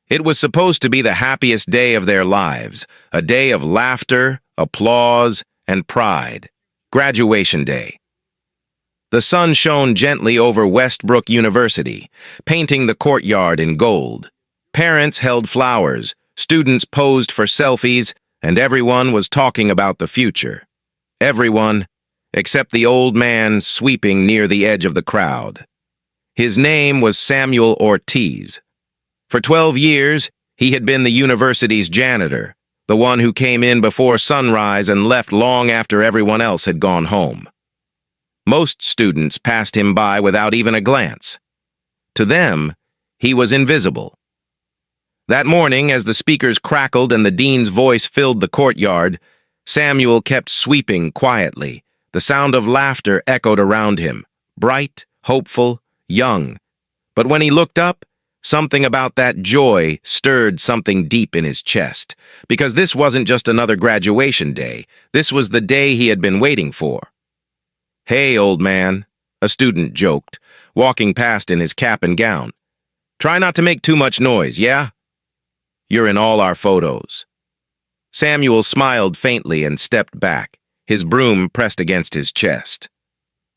It was supposed to be the happiest day of their lives, a day of laughter, applause, and pride. Graduation day. The sun shone gently over Westbrook University, painting the courtyard in gold. Parents held flowers, students posed for selfies, and everyone was talking about the future. Everyone, except the old man sweeping near the edge of the crowd. His name was Samuel Ortiz. For 12 years, he had been the university's janitor, the one who came in before sunrise and left long after everyone else had gone home. Most students passed him by without even a glance. To them, he was invisible. That morning, as the speakers crackled and the dean's voice filled the courtyard, Samuel kept sweeping quietly. The sound of laughter echoed around him, bright, hopeful, young. But when he looked up, something about that joy stirred something deep in his chest, because this wasn't just another graduation day. This was the day he had been waiting for. "Hey, old man," a student joked, walking past in his cap and gown. "Try not to make too much noise, yeah? You're in all our photos." Samuel smiled faintly and stepped back, his broom pressed against his chest.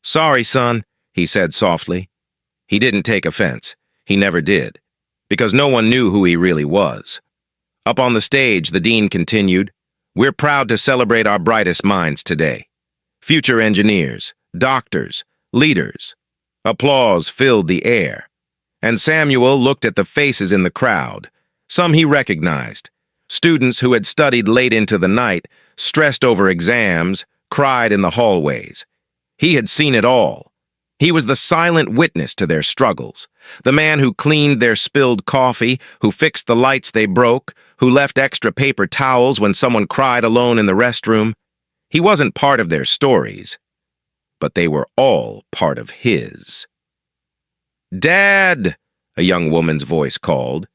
"Sorry, son," he said softly. He didn't take offense. He never did, because no one knew who he really was. Up on the stage, the dean continued, "We're proud to celebrate our brightest minds today. Future engineers, doctors, leaders." Applause filled the air, and Samuel looked at the faces in the crowd. Some he recognized. Students who had studied late into the night, stressed over exams, cried in the hallways. He had seen it all. He was the silent witness to their struggles, the man who cleaned their spilled coffee, who fixed the lights they broke, who left extra paper towels when someone cried alone in the restroom. He wasn't part of their stories, but they were all part of his. "Dad!" a young woman's voice called.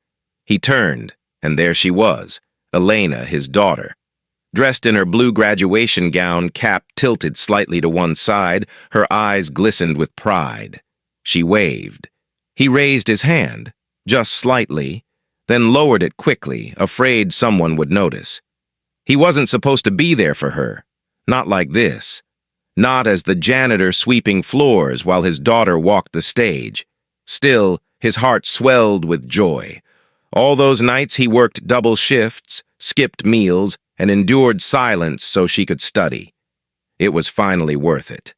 He turned, and there she was, Elena, his daughter. Dressed in her blue graduation gown, cap tilted slightly to one side, her eyes glistened with pride. She waved. He raised his hand, just slightly, then lowered it quickly, afraid someone would notice. He wasn't supposed to be there for her. Not like this. Not as the janitor sweeping floors while his daughter walked the stage. Still, his heart swelled with joy. All those nights he worked double shifts, skipped meals, and endured silence so she could study. It was finally worth it.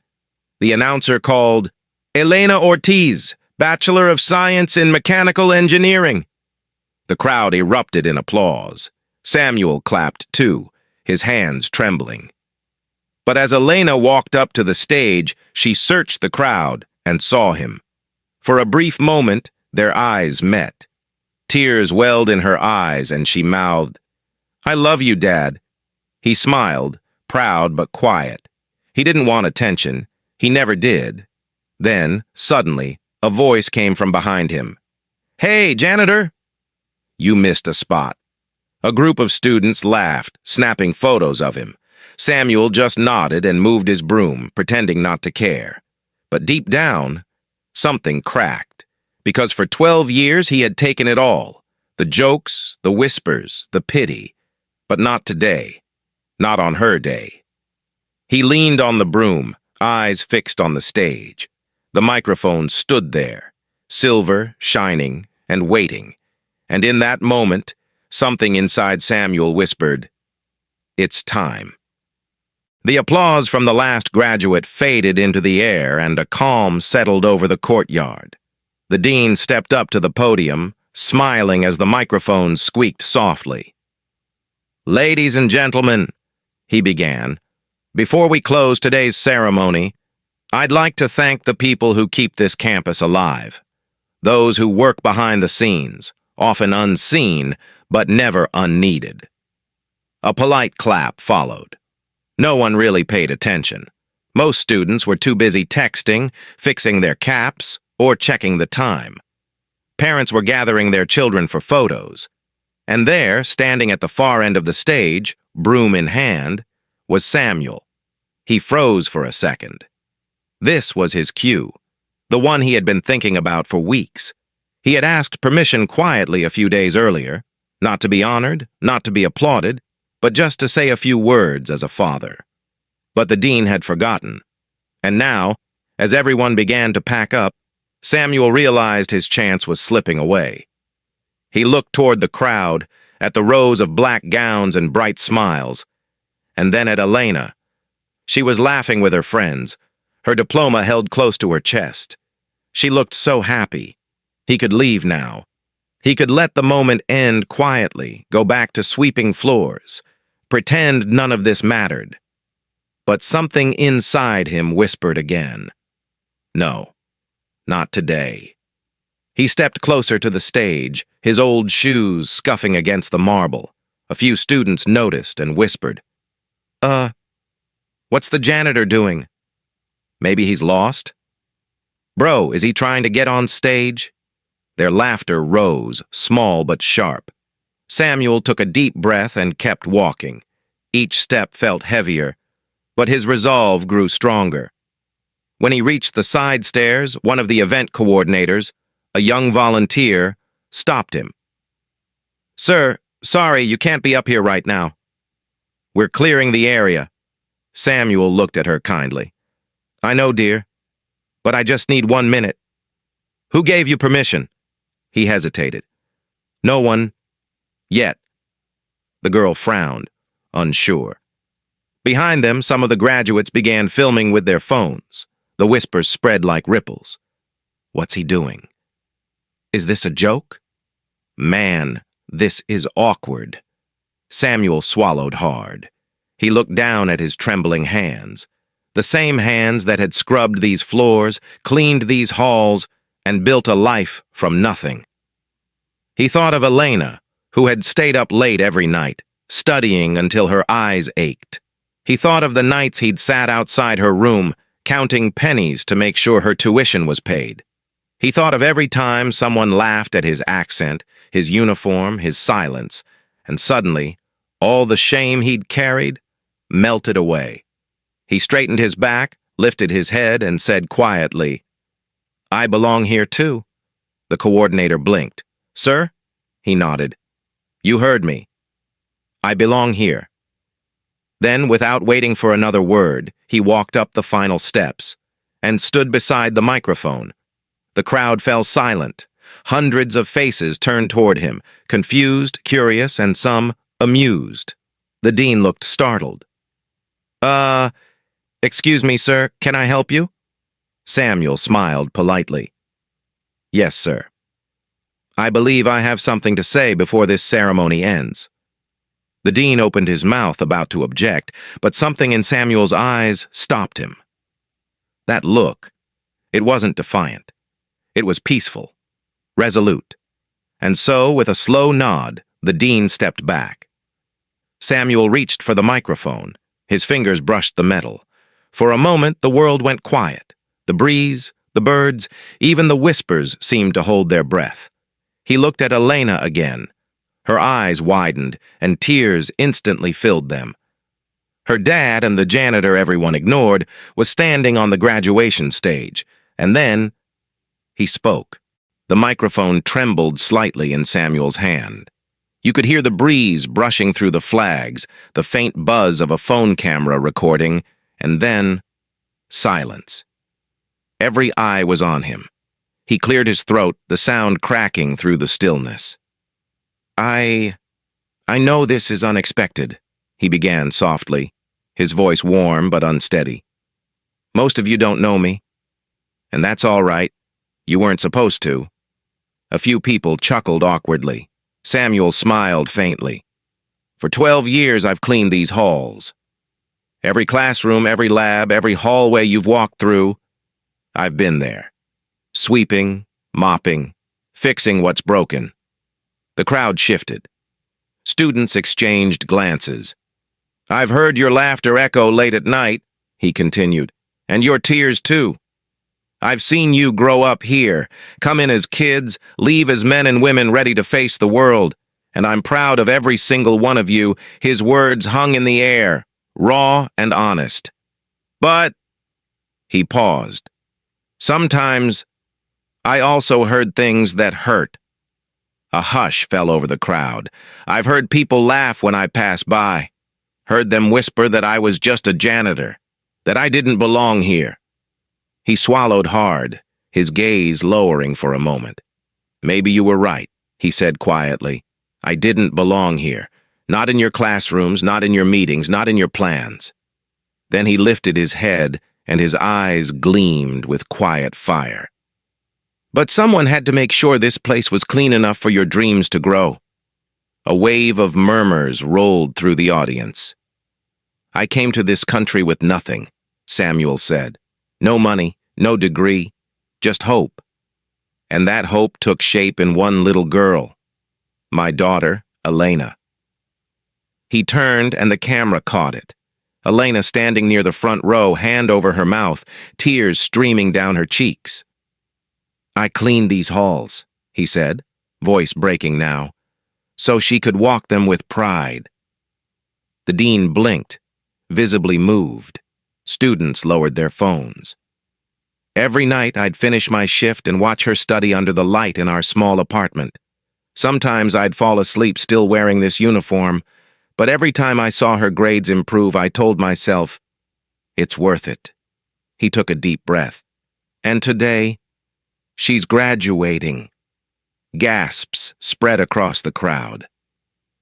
The announcer called, "Elena Ortiz, Bachelor of Science in Mechanical Engineering." The crowd erupted in applause. Samuel clapped too, his hands trembling. But as Elena walked up to the stage, she searched the crowd and saw him. For a brief moment, their eyes met. Tears welled in her eyes, and she mouthed, "I love you, Dad." He smiled, proud but quiet. He didn't want attention. He never did. Then, suddenly, a voice came from behind him. "Hey, janitor!" You missed a spot. A group of students laughed, snapping photos of him. Samuel just nodded and moved his broom, pretending not to care. But deep down, something cracked. Because for 12 years he had taken it all. The jokes, the whispers, the pity. But not today. Not on her day. He leaned on the broom, eyes fixed on the stage. The microphone stood there, silver, shining, and waiting. And in that moment, something inside Samuel whispered, "It's time." The applause from the last graduate faded into the air, and a calm settled over the courtyard. The dean stepped up to the podium, smiling as the microphone squeaked softly. "Ladies and gentlemen," he began, "before we close today's ceremony, I'd like to thank the people who keep this campus alive. Those who work behind the scenes, often unseen, but never unneeded." A polite clap followed. No one really paid attention. Most students were too busy texting, fixing their caps, or checking the time. Parents were gathering their children for photos. And there, standing at the far end of the stage, broom in hand, was Samuel. He froze for a second. This was his cue, the one he had been thinking about for weeks. He had asked permission quietly a few days earlier, not to be honored, not to be applauded, but just to say a few words as a father. But the dean had forgotten. And now, as everyone began to pack up, Samuel realized his chance was slipping away. He looked toward the crowd, at the rows of black gowns and bright smiles, and then at Elena. She was laughing with her friends, her diploma held close to her chest. She looked so happy. He could leave now. He could let the moment end quietly, go back to sweeping floors, pretend none of this mattered. But something inside him whispered again. No, not today. He stepped closer to the stage, his old shoes scuffing against the marble. A few students noticed and whispered, What's the janitor doing? Maybe he's lost? Bro, is he trying to get on stage? Their laughter rose, small but sharp. Samuel took a deep breath and kept walking. Each step felt heavier, but his resolve grew stronger. When he reached the side stairs, one of the event coordinators, a young volunteer, stopped him. Sir, sorry, you can't be up here right now. We're clearing the area. Samuel looked at her kindly. I know, dear, but I just need 1 minute. Who gave you permission? He hesitated. No one. Yet. The girl frowned, unsure. Behind them, some of the graduates began filming with their phones. The whispers spread like ripples. What's he doing? Is this a joke? Man, this is awkward. Samuel swallowed hard. He looked down at his trembling hands. The same hands that had scrubbed these floors, cleaned these halls, and built a life from nothing. He thought of Elena, who had stayed up late every night, studying until her eyes ached. He thought of the nights he'd sat outside her room, counting pennies to make sure her tuition was paid. He thought of every time someone laughed at his accent, his uniform, his silence, and suddenly, all the shame he'd carried melted away. He straightened his back, lifted his head, and said quietly, I belong here too. The coordinator blinked. Sir? He nodded. You heard me. I belong here. Then, without waiting for another word, he walked up the final steps and stood beside the microphone. The crowd fell silent. Hundreds of faces turned toward him, confused, curious, and some amused. The dean looked startled. Excuse me, sir, can I help you? Samuel smiled politely. Yes, sir. I believe I have something to say before this ceremony ends. The dean opened his mouth, about to object, but something in Samuel's eyes stopped him. That look, it wasn't defiant. It was peaceful, resolute. And so, with a slow nod, the dean stepped back. Samuel reached for the microphone. His fingers brushed the metal. For a moment, the world went quiet. The breeze, the birds, even the whispers seemed to hold their breath. He looked at Elena again. Her eyes widened, and tears instantly filled them. Her dad and the janitor everyone ignored was standing on the graduation stage, and then he spoke. The microphone trembled slightly in Samuel's hand. You could hear the breeze brushing through the flags, the faint buzz of a phone camera recording, and then silence. Every eye was on him. He cleared his throat, the sound cracking through the stillness. I know this is unexpected, he began softly, his voice warm but unsteady. Most of you don't know me, and that's all right. You weren't supposed to. A few people chuckled awkwardly. Samuel smiled faintly. For 12 years I've cleaned these halls. Every classroom, every lab, every hallway you've walked through, I've been there. Sweeping, mopping, fixing what's broken. The crowd shifted. Students exchanged glances. I've heard your laughter echo late at night, he continued, and your tears too. I've seen you grow up here, come in as kids, leave as men and women ready to face the world, and I'm proud of every single one of you. His words hung in the air, raw and honest. But, he paused. Sometimes I also heard things that hurt. A hush fell over the crowd. I've heard people laugh when I pass by. Heard them whisper that I was just a janitor, that I didn't belong here. He swallowed hard, his gaze lowering for a moment. Maybe you were right, he said quietly. I didn't belong here. Not in your classrooms, not in your meetings, not in your plans. Then he lifted his head, and his eyes gleamed with quiet fire. But someone had to make sure this place was clean enough for your dreams to grow. A wave of murmurs rolled through the audience. I came to this country with nothing, Samuel said. No money, no degree, just hope. And that hope took shape in one little girl, my daughter, Elena. He turned and the camera caught it. Elena standing near the front row, hand over her mouth, tears streaming down her cheeks. I cleaned these halls, he said, voice breaking now, so she could walk them with pride. The dean blinked, visibly moved. Students lowered their phones. Every night I'd finish my shift and watch her study under the light in our small apartment. Sometimes I'd fall asleep still wearing this uniform, but every time I saw her grades improve, I told myself, it's worth it. He took a deep breath. And today, she's graduating. Gasps spread across the crowd.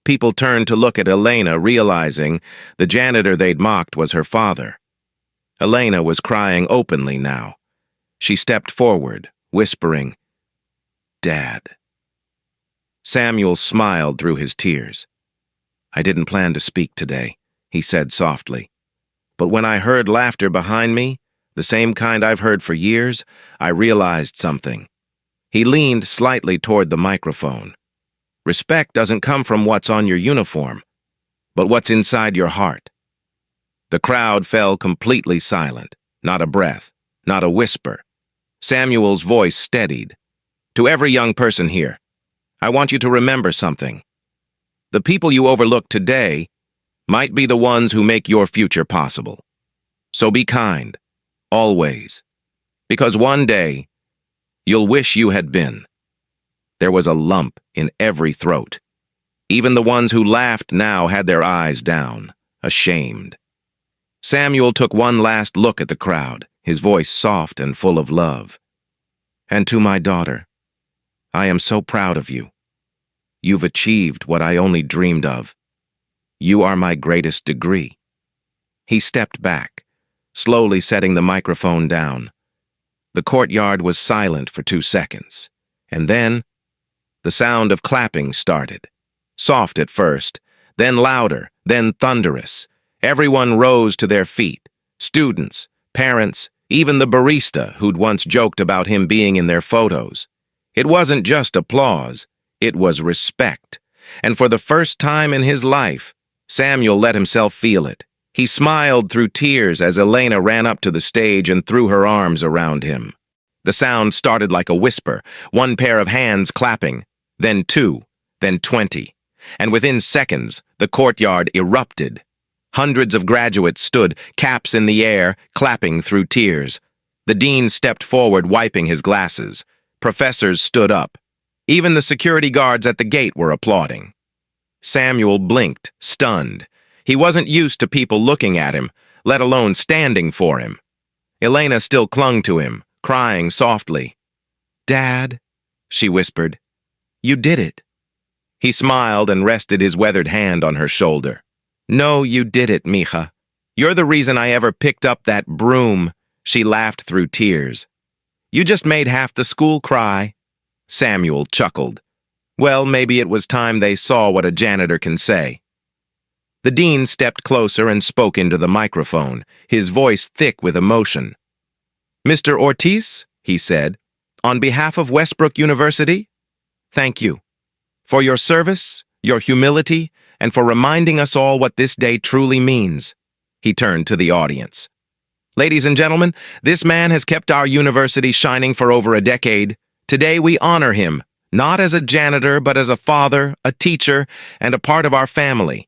People turned to look at Elena, realizing the janitor they'd mocked was her father. Elena was crying openly now. She stepped forward, whispering, Dad. Samuel smiled through his tears. I didn't plan to speak today, he said softly. But when I heard laughter behind me, the same kind I've heard for years, I realized something. He leaned slightly toward the microphone. Respect doesn't come from what's on your uniform, but what's inside your heart. The crowd fell completely silent, not a breath, not a whisper. Samuel's voice steadied. To every young person here, I want you to remember something. The people you overlook today might be the ones who make your future possible. So be kind, always, because one day you'll wish you had been. There was a lump in every throat. Even the ones who laughed now had their eyes down, ashamed. Samuel took one last look at the crowd, his voice soft and full of love. And to my daughter, I am so proud of you. You've achieved what I only dreamed of. You are my greatest degree. He stepped back, slowly setting the microphone down. The courtyard was silent for 2 seconds, and then the sound of clapping started. Soft at first, then louder, then thunderous. Everyone rose to their feet. Students, parents, even the barista who'd once joked about him being in their photos. It wasn't just applause, it was respect. And for the first time in his life, Samuel let himself feel it. He smiled through tears as Elena ran up to the stage and threw her arms around him. The sound started like a whisper, one pair of hands clapping, then 2, then 20. And within seconds, the courtyard erupted. Hundreds of graduates stood, caps in the air, clapping through tears. The dean stepped forward, wiping his glasses. Professors stood up. Even the security guards at the gate were applauding. Samuel blinked, stunned. He wasn't used to people looking at him, let alone standing for him. Elena still clung to him, crying softly. Dad, she whispered, you did it. He smiled and rested his weathered hand on her shoulder. No, you did it, mija. You're the reason I ever picked up that broom. She laughed through tears. You just made half the school cry. Samuel chuckled. Well, maybe it was time they saw what a janitor can say. The dean stepped closer and spoke into the microphone, his voice thick with emotion. Mr. Ortiz, he said, on behalf of Westbrook University, thank you for your service, your humility, and for reminding us all what this day truly means. He turned to the audience. Ladies and gentlemen, this man has kept our university shining for over a decade. Today we honor him, not as a janitor, but as a father, a teacher, and a part of our family.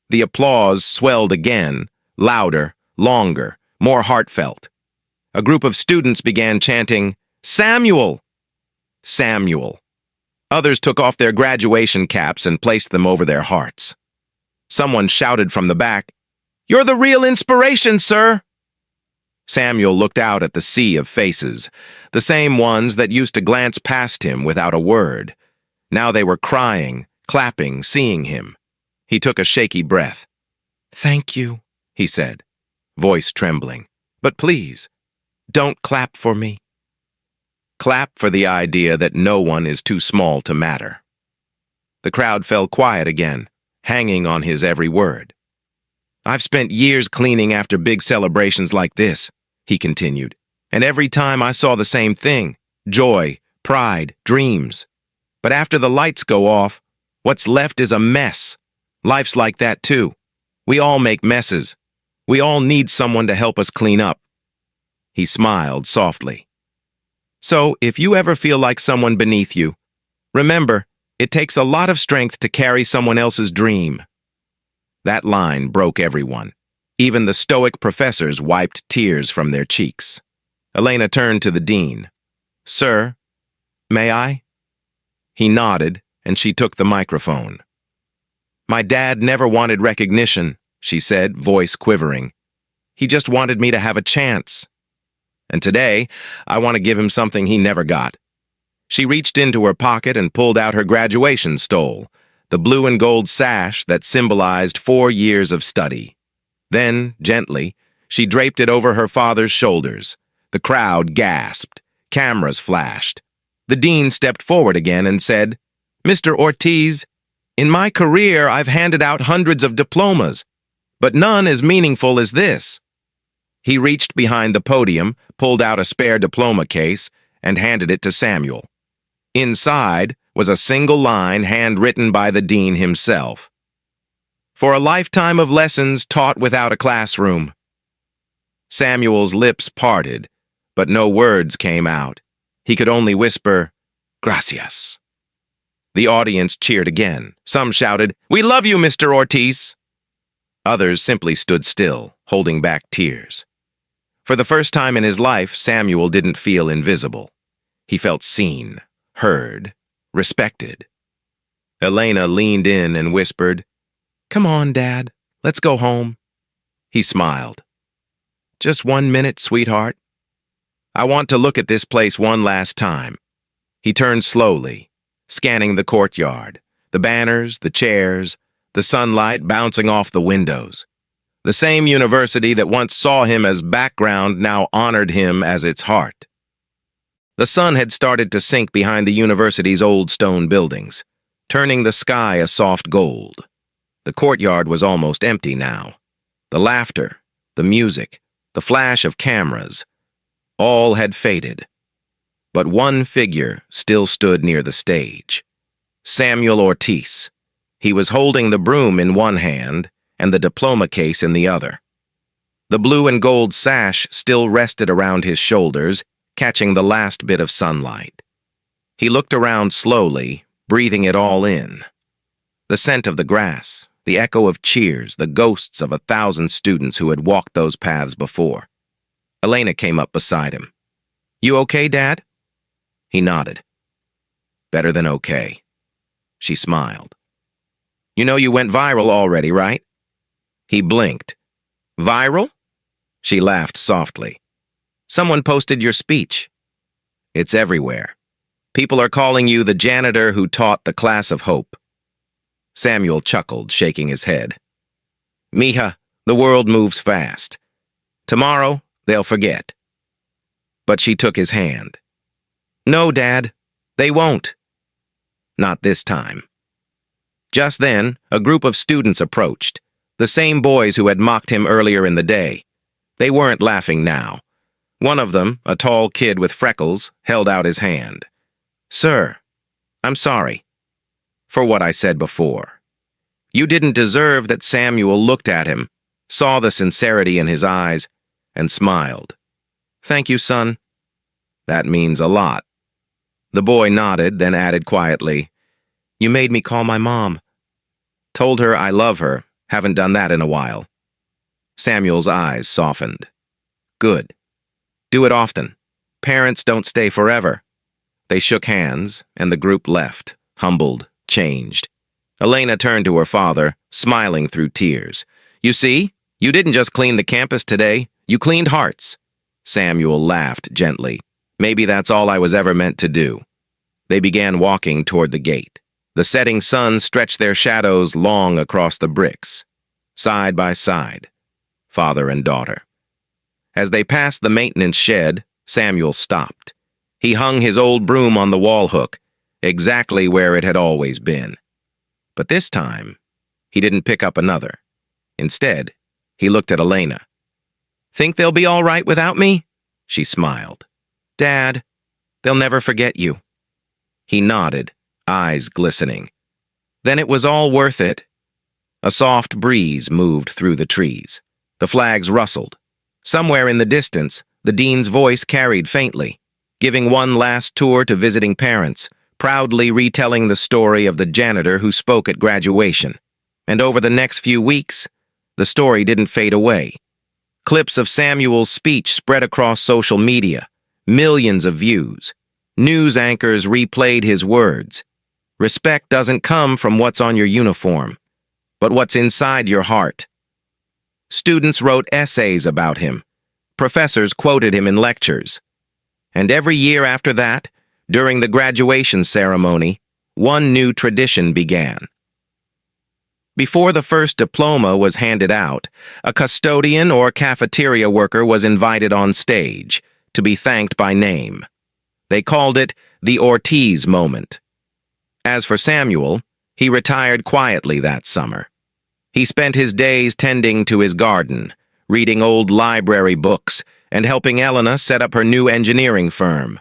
The applause swelled again, louder, longer, more heartfelt. A group of students began chanting, Samuel! Samuel. Others took off their graduation caps and placed them over their hearts. Someone shouted from the back, "You're the real inspiration, sir!" Samuel looked out at the sea of faces, the same ones that used to glance past him without a word. Now they were crying, clapping, seeing him. He took a shaky breath. "Thank you," he said, voice trembling. "But please, don't clap for me." Clap for the idea that no one is too small to matter. The crowd fell quiet again, hanging on his every word. "I've spent years cleaning after big celebrations like this," he continued, "and every time I saw the same thing, joy, pride, dreams. But after the lights go off, what's left is a mess. Life's like that too. We all make messes. We all need someone to help us clean up." He smiled softly. "So, if you ever feel like someone beneath you, remember, it takes a lot of strength to carry someone else's dream." That line broke everyone. Even the stoic professors wiped tears from their cheeks. Elena turned to the dean. "Sir, may I?" He nodded, and she took the microphone. "My dad never wanted recognition," she said, voice quivering. "He just wanted me to have a chance. And today, I want to give him something he never got." She reached into her pocket and pulled out her graduation stole, the blue and gold sash that symbolized 4 years of study. Then, gently, she draped it over her father's shoulders. The crowd gasped. Cameras flashed. The dean stepped forward again and said, "Mr. Ortiz, in my career I've handed out hundreds of diplomas, but none as meaningful as this." He reached behind the podium, pulled out a spare diploma case, and handed it to Samuel. Inside was a single line handwritten by the dean himself. "For a lifetime of lessons taught without a classroom." Samuel's lips parted, but no words came out. He could only whisper, "Gracias." The audience cheered again. Some shouted, "We love you, Mr. Ortiz." Others simply stood still, holding back tears. For the first time in his life, Samuel didn't feel invisible. He felt seen, heard, respected. Elena leaned in and whispered, "Come on, Dad. Let's go home." He smiled. "Just 1 minute, sweetheart. I want to look at this place one last time." He turned slowly, scanning the courtyard, the banners, the chairs, the sunlight bouncing off the windows. The same university that once saw him as background now honored him as its heart. The sun had started to sink behind the university's old stone buildings, turning the sky a soft gold. The courtyard was almost empty now. The laughter, the music, the flash of cameras, all had faded. But one figure still stood near the stage. Samuel Ortiz. He was holding the broom in one hand and the diploma case in the other. The blue and gold sash still rested around his shoulders, catching the last bit of sunlight. He looked around slowly, breathing it all in. The scent of the grass, the echo of cheers, the ghosts of 1,000 students who had walked those paths before. Elena came up beside him. "You okay, Dad?" He nodded. "Better than okay." She smiled. "You know you went viral already, right?" He blinked. "Viral?" She laughed softly. "Someone posted your speech. It's everywhere. People are calling you the janitor who taught the class of hope." Samuel chuckled, shaking his head. "Mija, the world moves fast. Tomorrow, they'll forget." But she took his hand. "No, Dad, they won't. Not this time." Just then, a group of students approached, the same boys who had mocked him earlier in the day. They weren't laughing now. One of them, a tall kid with freckles, held out his hand. "Sir, I'm sorry for what I said before." You didn't deserve that. Samuel looked at him, saw the sincerity in his eyes, and smiled. "Thank you, son. That means a lot." The boy nodded, then added quietly, "You made me call my mom. Told her I love her. Haven't done that in a while." Samuel's eyes softened. "Good. Do it often. Parents don't stay forever. They shook hands, and the group left, humbled, changed. Elena turned to her father, smiling through tears. "You see, you didn't just clean the campus today, you cleaned hearts." Samuel laughed gently. "Maybe that's all I was ever meant to do." They began walking toward the gate. The setting sun stretched their shadows long across the bricks, side by side, father and daughter. As they passed the maintenance shed, Samuel stopped. He hung his old broom on the wall hook, exactly where it had always been. But this time, he didn't pick up another. Instead, he looked at Elena. "Think they'll be all right without me?" She smiled. "Dad, they'll never forget you." He nodded, eyes glistening. Then it was all worth it. A soft breeze moved through the trees. The flags rustled. Somewhere in the distance, the dean's voice carried faintly, giving one last tour to visiting parents, proudly retelling the story of the janitor who spoke at graduation. And over the next few weeks, the story didn't fade away. Clips of Samuel's speech spread across social media, millions of views. News anchors replayed his words. Respect doesn't come from what's on your uniform, but what's inside your heart. Students wrote essays about him. Professors quoted him in lectures. And every year after that, during the graduation ceremony, one new tradition began. Before the first diploma was handed out, a custodian or cafeteria worker was invited on stage to be thanked by name. They called it the Ortiz moment. As for Samuel, he retired quietly that summer. He spent his days tending to his garden, reading old library books, and helping Elena set up her new engineering firm.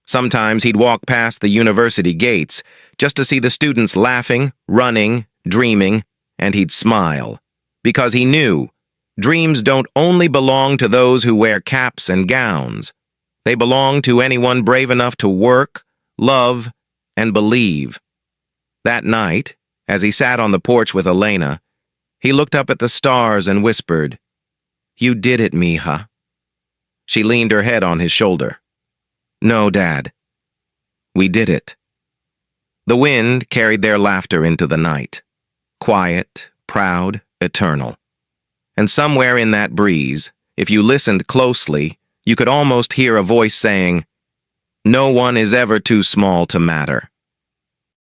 Sometimes he'd walk past the university gates just to see the students laughing, running, dreaming, and he'd smile, because he knew dreams don't only belong to those who wear caps and gowns. They belong to anyone brave enough to work, love, and believe. That night, as he sat on the porch with Elena, he looked up at the stars and whispered, "You did it, mija." She leaned her head on his shoulder. "No, Dad. We did it." The wind carried their laughter into the night. Quiet, proud, eternal. And somewhere in that breeze, if you listened closely, you could almost hear a voice saying, "No one is ever too small to matter."